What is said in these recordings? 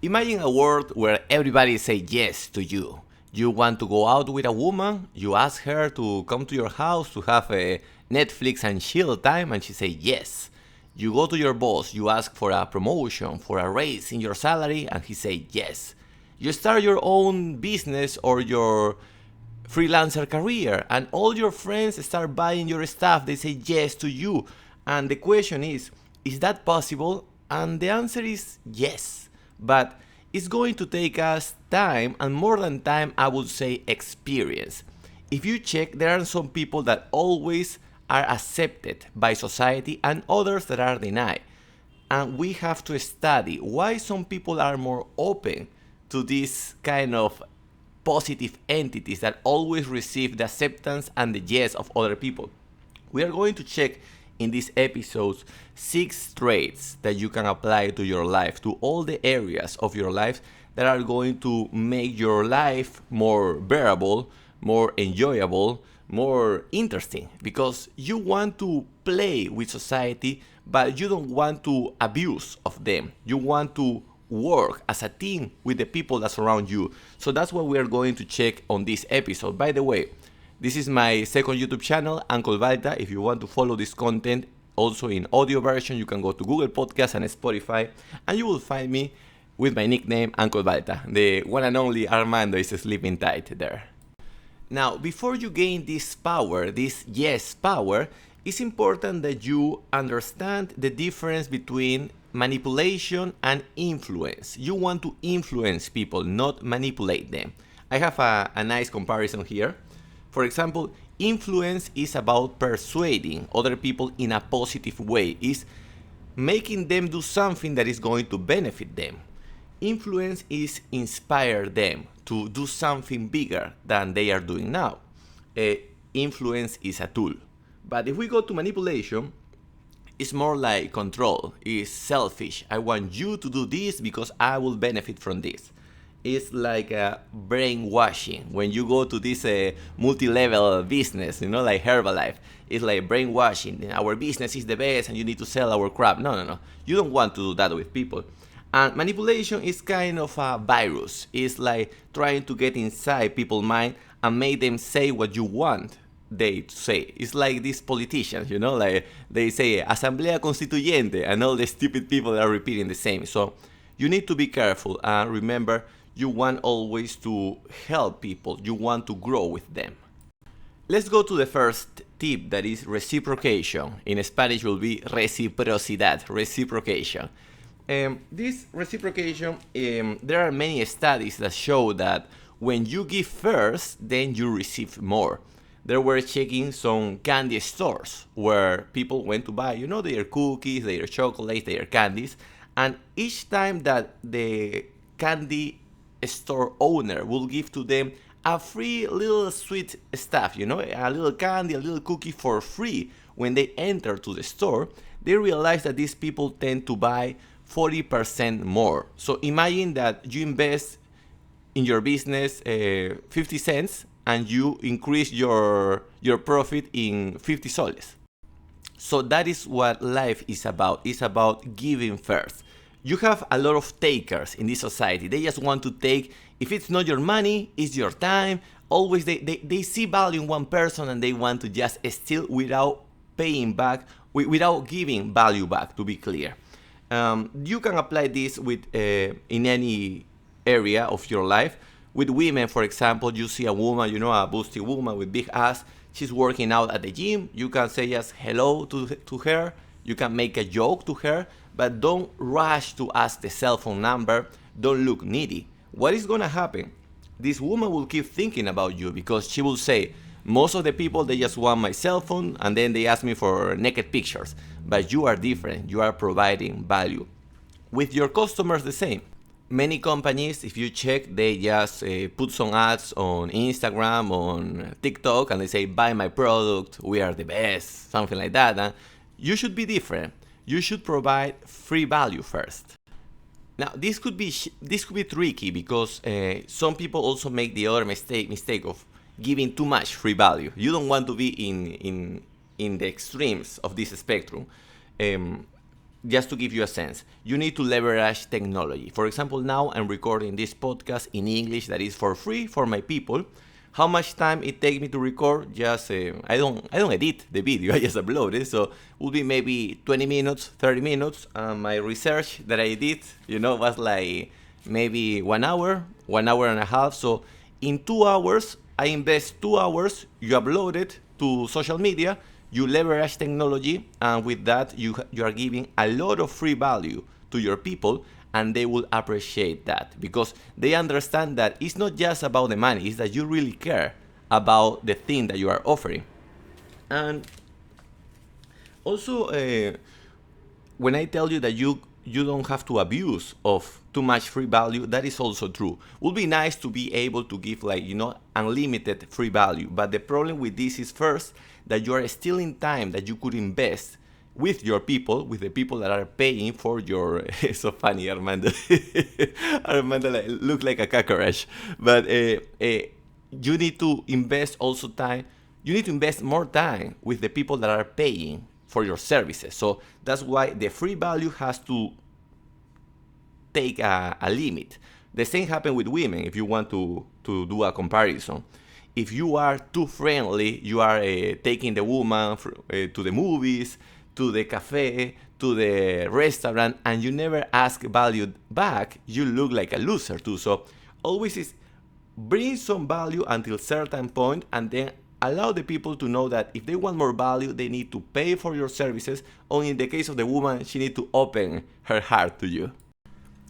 Imagine a world where everybody say yes to you. You want to go out with a woman, you ask her to come to your house to have a Netflix and chill time, and she say yes. You go to your boss, you ask for a promotion, for a raise in your salary, and he say yes. You start your own business or your freelancer career, and all your friends start buying your stuff, they say yes to you. And the question is that possible? And the answer is yes. But it's going to take us time, and more than time, I would say experience. If you check, there are some people that always are accepted by society and others that are denied. And we have to study why some people are more open to this kind of positive entities that always receive the acceptance and the yes of other people. We are going to check in these episodes 6 traits that you can apply to your life, to all the areas of your life that are going to make your life more bearable, more enjoyable, more interesting, because you want to play with society, but you don't want to abuse of them. You want to work as a team with the people that surround you. So that's what we are going to check on this episode. By the way, this is my second YouTube channel, Uncle Balta. If you want to follow this content also in audio version, you can go to Google Podcasts and Spotify, and you will find me with my nickname, Uncle Balta. The one and only Armando is sleeping tight there. Now, before you gain this power, this yes power, it's important that you understand the difference between manipulation and influence. You want to influence people, not manipulate them. I have a nice comparison here. For example, influence is about persuading other people in a positive way, is making them do something that is going to benefit them. Influence is inspire them to do something bigger than they are doing now. Influence is a tool. But if we go to manipulation, it's more like control. It's selfish. I want you to do this because I will benefit from this. It's like brainwashing. When you go to this multi-level business, like Herbalife, it's like brainwashing. Our business is the best and you need to sell our crap. No. You don't want to do that with people. And manipulation is kind of a virus. It's like trying to get inside people's mind and make them say what you want they to say. It's like these politicians, like they say Asamblea Constituyente, and all the stupid people are repeating the same. So you need to be careful, and remember, you want always to help people. You want to grow with them. Let's go to the first tip, that is reciprocation. In Spanish will be reciprocidad, reciprocation. This reciprocation, there are many studies that show that when you give first, then you receive more. There were checking some candy stores where people went to buy, their cookies, their chocolates, their candies. And each time that the candy store owner will give to them a free little sweet stuff, a little candy, a little cookie for free when they enter to the store, they realize that these people tend to buy 40% more. So imagine that you invest in your business 50 cents and you increase your profit in 50 soles. So that is what life is about. It's about giving first. You have a lot of takers in this society. They just want to take. If it's not your money, it's your time. Always they see value in one person and they want to just steal without paying back, without giving value back, to be clear. You can apply this with in any area of your life. With women, for example, you see a woman, a busty woman with big ass. She's working out at the gym. You can say just hello to her. You can make a joke to her, but don't rush to ask the cell phone number. Don't look needy. What is going to happen? This woman will keep thinking about you because she will say, most of the people, they just want my cell phone and then they ask me for naked pictures. But you are different. You are providing value. With your customers, the same. Many companies, if you check, they just put some ads on Instagram, on TikTok, and they say, buy my product, we are the best, something like that. And you should be different. You should provide free value first. Now, this could be tricky because some people also make the other mistake of giving too much free value. You don't want to be in the extremes of this spectrum. just to give you a sense, you need to leverage technology. For example, now I'm recording this podcast in English that is for free for my people. How much time it takes me to record? Just I don't edit the video. I just upload it. So it will be maybe 20 minutes, 30 minutes. My research that I did, was like maybe 1 hour, 1 hour and a half. So in 2 hours, I invest 2 hours. You upload it to social media. You leverage technology, and with that, you are giving a lot of free value to your people, and they will appreciate that because they understand that it's not just about the money, it's that you really care about the thing that you are offering. And also, when I tell you that you don't have to abuse of too much free value, that is also true. It would be nice to be able to give unlimited free value, but the problem with this is first that you are stealing time that you could invest with your people, with the people that are paying for your. It's so funny, Armando. Armando look like a cockroach, but you need to invest also time. You need to invest more time with the people that are paying for your services. So that's why the free value has to take a limit. The same happens with women. If you want to do a comparison, if you are too friendly, you are taking the woman to the movies, to the cafe, to the restaurant, and you never ask value back, you look like a loser too. So always is bring some value until certain point, and then allow the people to know that if they want more value, they need to pay for your services. Or in the case of the woman, she needs to open her heart to you.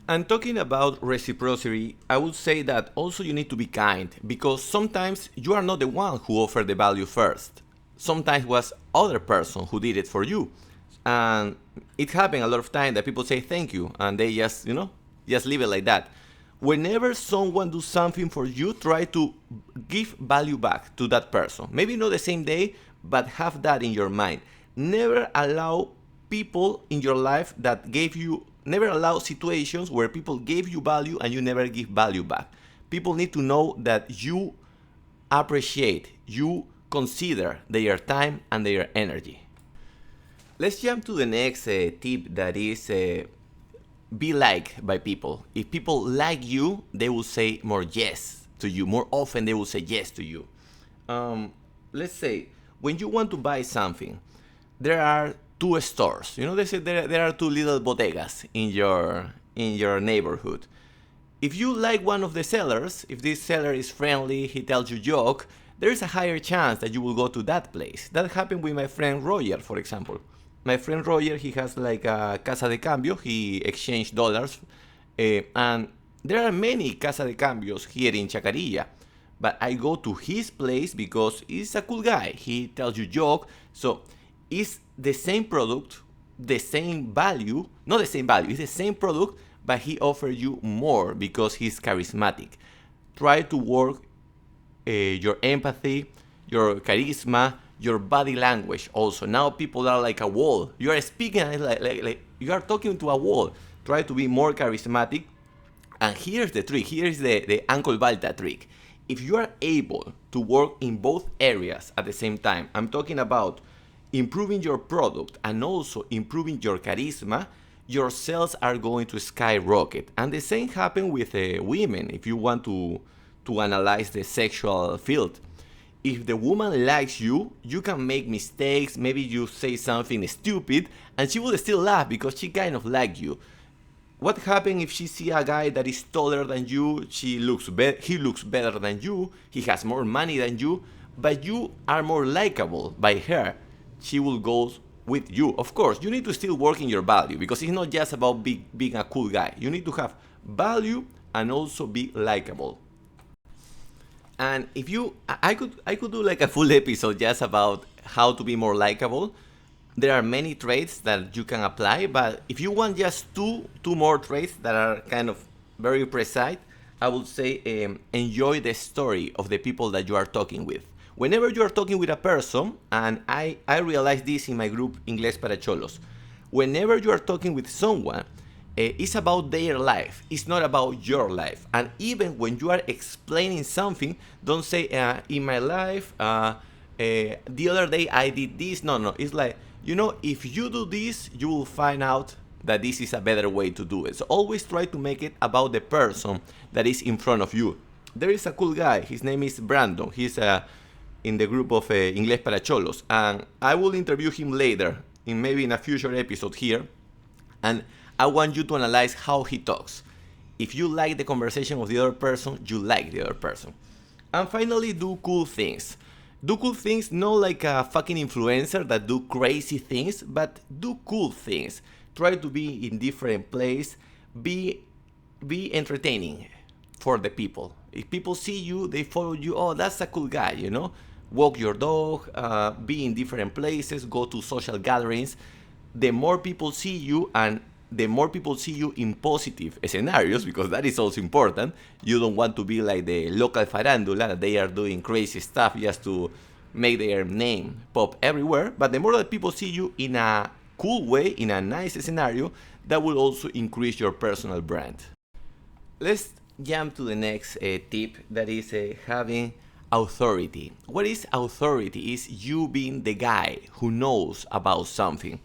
And talking about reciprocity, I would say that also you need to be kind, because sometimes you are not the one who offered the value first. Sometimes it was other person who did it for you. And it happened a lot of times that people say thank you and they just leave it like that. Whenever someone does something for you, try to give value back to that person. Maybe not the same day, but have that in your mind. Never allow people in your life that never allow situations where people gave you value and you never give value back. People need to know that you appreciate, you consider their time and their energy. Let's jump to the next tip, that is be liked by people. If people like you, they will say more yes to you. More often they will say yes to you. Let's say when you want to buy something, there are two stores. They say there are two little bodegas in your neighborhood. If you like one of the sellers, if this seller is friendly, he tells you joke, there is a higher chance that you will go to that place. That happened with my friend Roger, for example. My friend Roger, he has like a casa de cambio. He exchanged dollars, and there are many casa de cambios here in Chacarilla. But I go to his place because he's a cool guy. He tells you joke, so it's the same product, the same value, not the same value, it's the same product, but he offers you more because he's charismatic. Try to work your empathy, your charisma, your body language also. Now people are like a wall. You are speaking like you are talking to a wall. Try to be more charismatic. And here's the trick. Here's the Uncle Balta trick. If you are able to work in both areas at the same time, I'm talking about improving your product and also improving your charisma, your sales are going to skyrocket. And the same happens with women, if you want to analyze the sexual field. If the woman likes you, you can make mistakes, maybe you say something stupid, and she will still laugh because she kind of likes you. What happens if she see a guy that is taller than you, he looks better than you, he has more money than you, but you are more likable by her? She will go with you. Of course, you need to still work in your value, because it's not just about being a cool guy. You need to have value and also be likable. And if I could do like a full episode just about how to be more likable. There are many traits that you can apply, but if you want just two more traits that are kind of very precise, I would say enjoy the story of the people that you are talking with. Whenever you are talking with a person, and I realized this in my group Ingles para Cholos, whenever you are talking with someone, it's about their life. It's not about your life. And even when you are explaining something, don't say, in my life, the other day I did this. No, it's like, if you do this, you will find out that this is a better way to do it. So always try to make it about the person that is in front of you. There is a cool guy, his name is Brandon. He's in the group of Inglés para Cholos, and I will interview him later, maybe in a future episode here, and I want you to analyze how he talks. If you like the conversation of the other person, you like the other person. And finally, do cool things. Do cool things, not like a fucking influencer that do crazy things, but do cool things. Try to be in different places. Be entertaining for the people. If people see you, they follow you. Oh, that's a cool guy, you know. Walk your dog. Be in different places. Go to social gatherings. The more people see you, and the more people see you in positive scenarios, because that is also important. You don't want to be like the local farandula, that they are doing crazy stuff just to make their name pop everywhere. But the more that people see you in a cool way, in a nice scenario, that will also increase your personal brand. Let's jump to the next tip, that is having authority. What is authority? Is you being the guy who knows about something.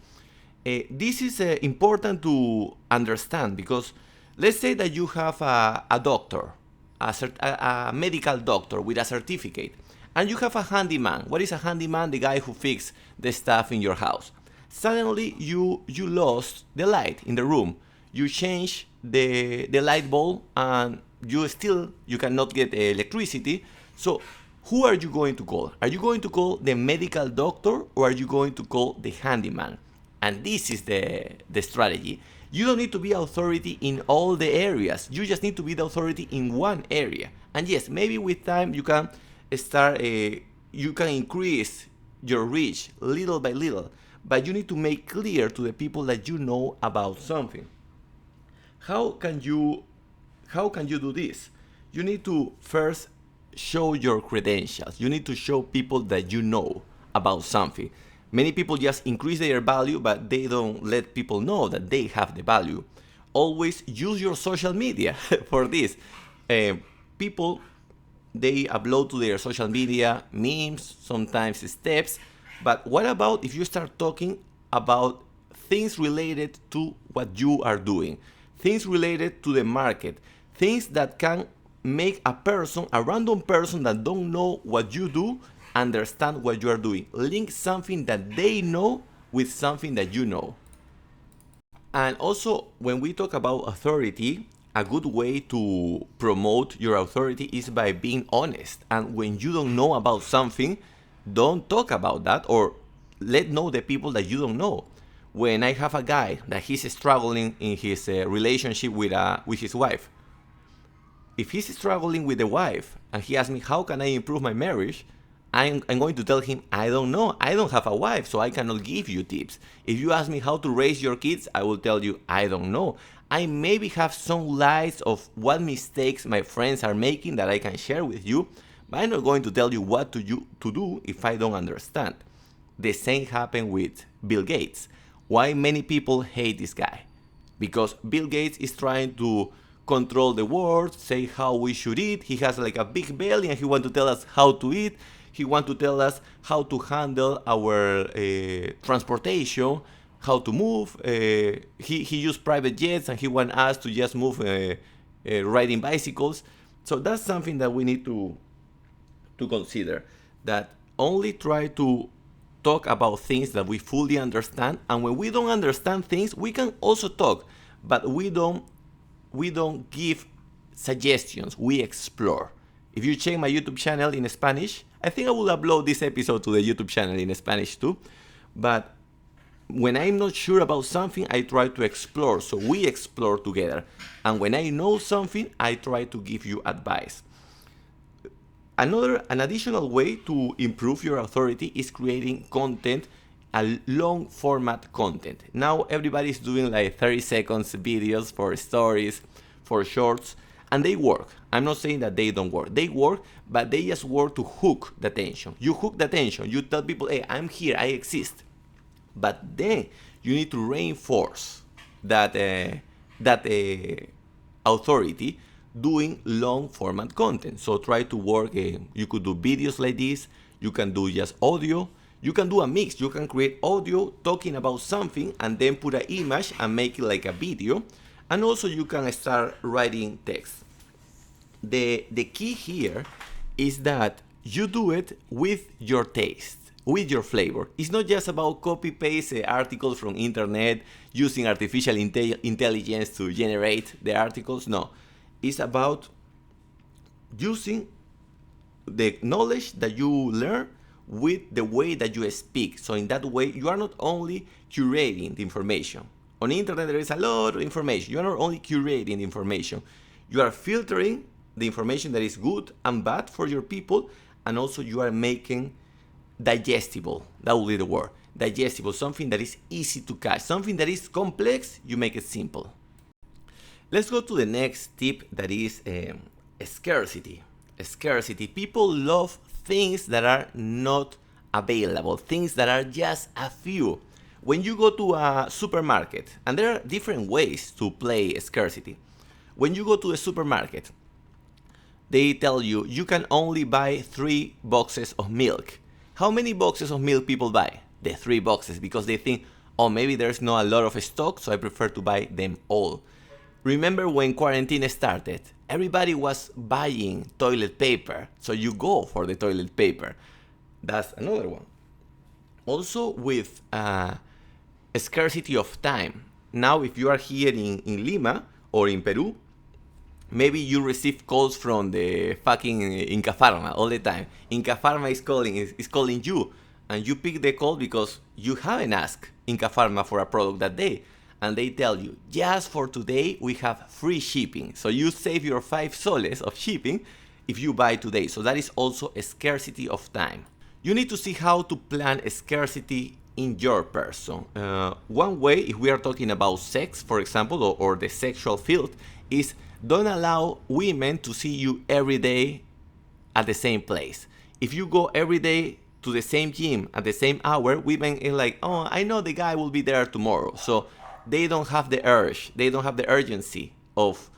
This is important to understand, because let's say that you have a doctor, a medical doctor with a certificate, and you have a handyman. What is a handyman? The guy who fixes the stuff in your house. Suddenly you lost the light in the room. You change the light bulb, and you cannot get electricity. So who are you going to call? Are you going to call the medical doctor, or are you going to call the handyman? And this is the strategy. You don't need to be authority in all the areas. You just need to be the authority in one area. And yes, maybe with time you can you can increase your reach little by little. But you need to make clear to the people that you know about something. How can you do this? You need to first show your credentials. You need to show people that you know about something. Many people just increase their value, but they don't let people know that they have the value. Always use your social media for this. People, they upload to their social media memes, sometimes steps. But what about if you start talking about things related to what you are doing? Things related to the market. Things that can make a random person that don't know what you do, understand what you are doing. Link something that they know with something that you know. And also, when we talk about authority, a good way to promote your authority is by being honest. And when you don't know about something, don't talk about that, or let know the people that you don't know. When I have a guy that he's struggling in his relationship with his wife, if he's struggling with the wife and he asks me, how can I improve my marriage? I'm going to tell him, I don't know. I don't have a wife, so I cannot give you tips. If you ask me how to raise your kids, I will tell you, I don't know. I maybe have some lights of what mistakes my friends are making that I can share with you, but I'm not going to tell you what to do if I don't understand. The same happened with Bill Gates. Why many people hate this guy? Because Bill Gates is trying to control the world, say how we should eat. He has like a big belly and he wants to tell us how to eat. He wants to tell us how to handle our transportation, how to move. He used private jets and he wants us to just move riding bicycles. So that's something that we need to consider. That only try to talk about things that we fully understand. And when we don't understand things, we can also talk, but we don't give suggestions. We explore. If you check my YouTube channel in Spanish, I think I will upload this episode to the YouTube channel in Spanish too. But when I'm not sure about something, I try to explore. So we explore together. And when I know something, I try to give you advice. An additional way to improve your authority is creating content, a long format content. Now everybody's doing like 30 seconds videos for stories, for shorts, and they work. I'm not saying that they don't work. They work, but they just work to hook the attention. You hook the attention. You tell people, hey, I'm here, I exist. But then you need to reinforce that authority doing long format content. So try to work, you could do videos like this, you can do just audio, You can do a mix. You can create audio talking about something and then put an image and make it like a video. And also you can start writing text. The key here is that you do it with your taste, with your flavor. It's not just about copy-paste articles from internet, using artificial intelligence to generate the articles. No, it's about using the knowledge that you learn with the way that you speak. So in that way, you are not only curating the information. On the internet, there is a lot of information. You are not only curating the information, you are filtering the information that is good and bad for your people, and also you are making digestible, that will be the word, digestible, something that is easy to catch, something that is complex, you make it simple. Let's go to the next tip, that is scarcity. Scarcity. People love things that are not available, things that are just a few. When you go to a supermarket, and there are different ways to play scarcity. When you go to a supermarket, they tell you you can only buy 3 boxes of milk. How many boxes of milk people buy? The 3 boxes, because they think, oh, maybe there's not a lot of stock, so I prefer to buy them all. Remember when quarantine started? Everybody was buying toilet paper, so you go for the toilet paper. That's another one. Also with a scarcity of time. Now, if you are here in Lima or in Peru, maybe you receive calls from the fucking Inca Pharma all the time. Inca Pharma is calling you, and you pick the call because you haven't asked Inca Pharma for a product that day. And they tell you, just for today, we have free shipping. So you save your 5 soles of shipping if you buy today. So that is also a scarcity of time. You need to see how to plan a scarcity in your person. One way, if we are talking about sex, for example, or the sexual field, is don't allow women to see you every day at the same place. If you go every day to the same gym at the same hour, women are like, oh, I know the guy will be there tomorrow. So they don't have the urge, they don't have the urgency of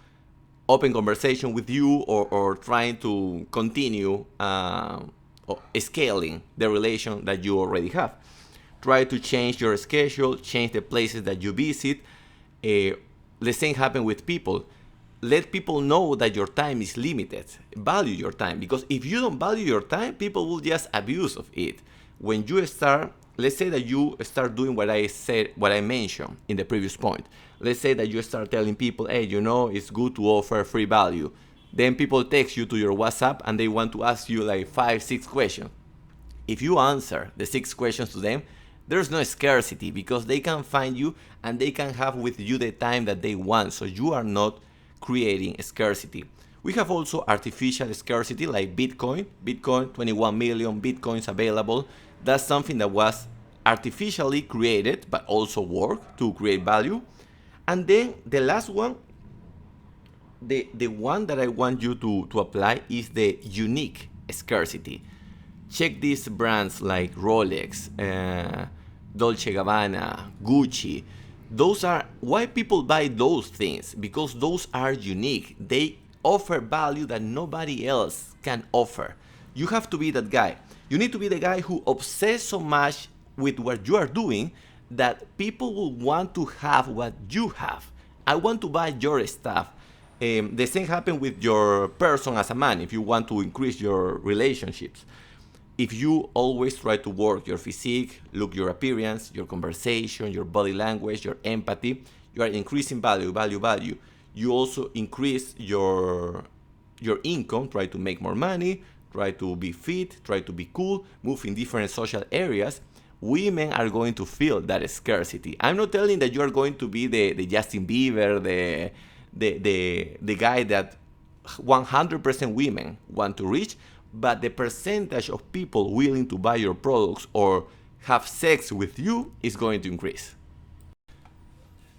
open conversation with you or trying to continue scaling the relation that you already have. Try to change your schedule, change the places that you visit. The same happens with people. Let people know that your time is limited. Value your time, because if you don't value your time, people will just abuse of it. When you start, let's say that you start doing what I mentioned in the previous point. Let's say that you start telling people, hey, you know, it's good to offer free value. Then people text you to your WhatsApp and they want to ask you like 5-6 questions. If you answer the 6 questions to them, there's no scarcity, because they can find you and they can have with you the time that they want. So you are not creating scarcity. We have also artificial scarcity like Bitcoin. Bitcoin, 21 million Bitcoins available. That's something that was artificially created, but also work to create value. And then the last one, the one that I want you to apply is the unique scarcity. Check these brands like Rolex, Dolce Gabbana, Gucci. Those are why people buy those things, because those are unique. They offer value that nobody else can offer. You have to be that guy. You need to be the guy who obsesses so much with what you are doing that people will want to have what you have. I want to buy your stuff. The same happens with your person as a man, if you want to increase your relationships. If you always try to work your physique, look your appearance, your conversation, your body language, your empathy, you are increasing value. You also increase your income, try to make more money, try to be fit, try to be cool, move in different social areas. Women are going to feel that scarcity. I'm not telling that you are going to be the Justin Bieber, the guy that 100% women want to reach, but the percentage of people willing to buy your products or have sex with you is going to increase.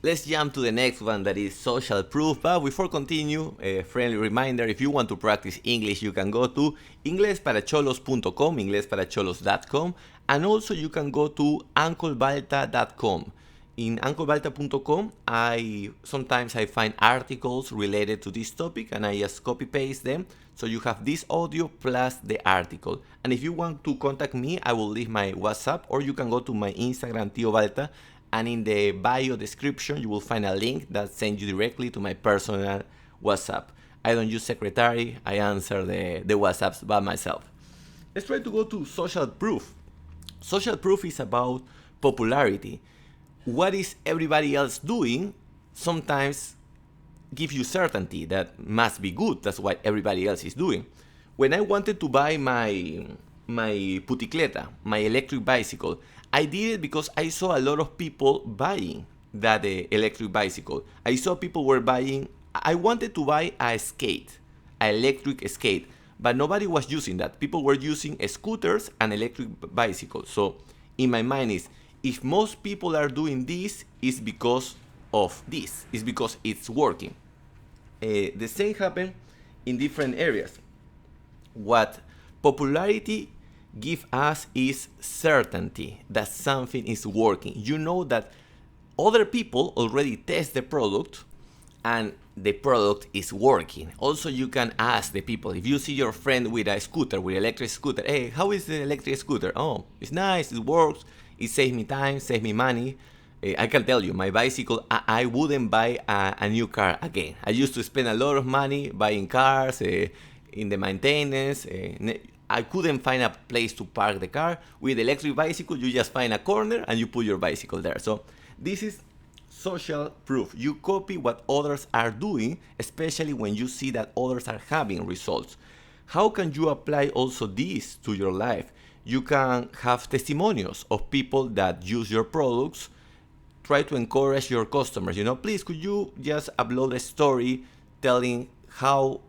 Let's jump to the next one, that is social proof. But before continue, a friendly reminder, if you want to practice English, you can go to inglesparacholos.com, inglesparacholos.com, and also you can go to unclebalta.com. in unclebalta.com, sometimes I find articles related to this topic and I just copy paste them. So you have this audio plus the article. And if you want to contact me, I will leave my WhatsApp, or you can go to my Instagram, Tio Balta, and in the bio description, you will find a link that sends you directly to my personal WhatsApp. I don't use secretary, I answer the WhatsApps by myself. Let's try to go to social proof. Social proof is about popularity. What is everybody else doing sometimes gives you certainty that must be good. That's what everybody else is doing. When I wanted to buy my puticleta, my electric bicycle, I did it because I saw a lot of people buying that electric bicycle. I saw people were buying. I wanted to buy a skate, an electric skate, but nobody was using that. People were using scooters and electric bicycles. So in my mind is, if most people are doing this, it's because of this. It's because it's working. The same happened in different areas. What popularity gives us is certainty that something is working. You know that other people already test the product and the product is working. Also, you can ask the people, if you see your friend with a scooter, with an electric scooter, hey, how is the electric scooter? Oh, it's nice, it works, it saves me time, saves me money. I can tell you, my bicycle, I wouldn't buy a new car again. I used to spend a lot of money buying cars, in the maintenance. I couldn't find a place to park the car. With electric bicycle, you just find a corner and you put your bicycle there. So this is social proof. You copy what others are doing, especially when you see that others are having results. How can you apply also this to your life? You can have testimonials of people that use your products. Try to encourage your customers. Please, could you just upload a story telling how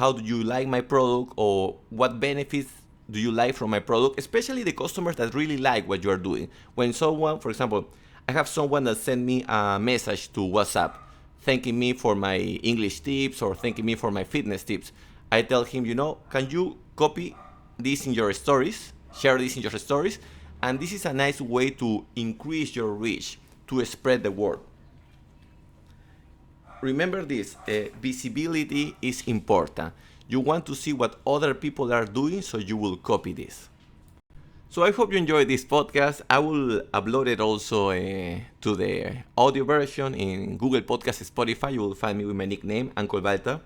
do you like my product, or what benefits do you like from my product, especially the customers that really like what you are doing. When someone, for example, I have someone that sent me a message to WhatsApp thanking me for my English tips or thanking me for my fitness tips. I tell him, can you copy this in your stories, share this in your stories, and this is a nice way to increase your reach, to spread the word. Remember this, visibility is important. You want to see what other people are doing, so you will copy this. So I hope you enjoyed this podcast. I will upload it also to the audio version in Google Podcasts, Spotify. You will find me with my nickname, Uncle Balta.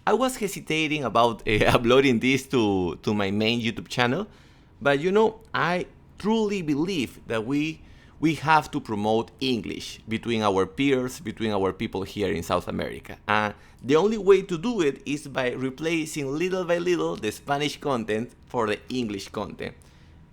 I was hesitating about uploading this to my main YouTube channel, but I truly believe that we have to promote English between our peers, between our people here in South America. The only way to do it is by replacing little by little the Spanish content for the English content.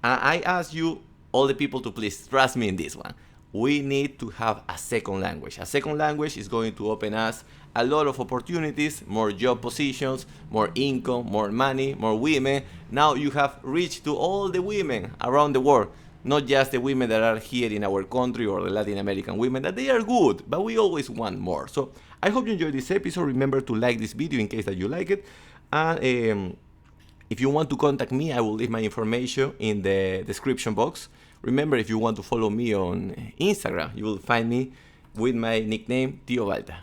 I ask you, all the people, to please trust me in this one. We need to have a second language. A second language is going to open us a lot of opportunities, more job positions, more income, more money, more women. Now you have reached to all the women around the world. Not just the women that are here in our country or the Latin American women, that they are good, but we always want more. So I hope you enjoyed this episode. Remember to like this video in case that you like it. And if you want to contact me, I will leave my information in the description box. Remember, if you want to follow me on Instagram, you will find me with my nickname, Tio Balta.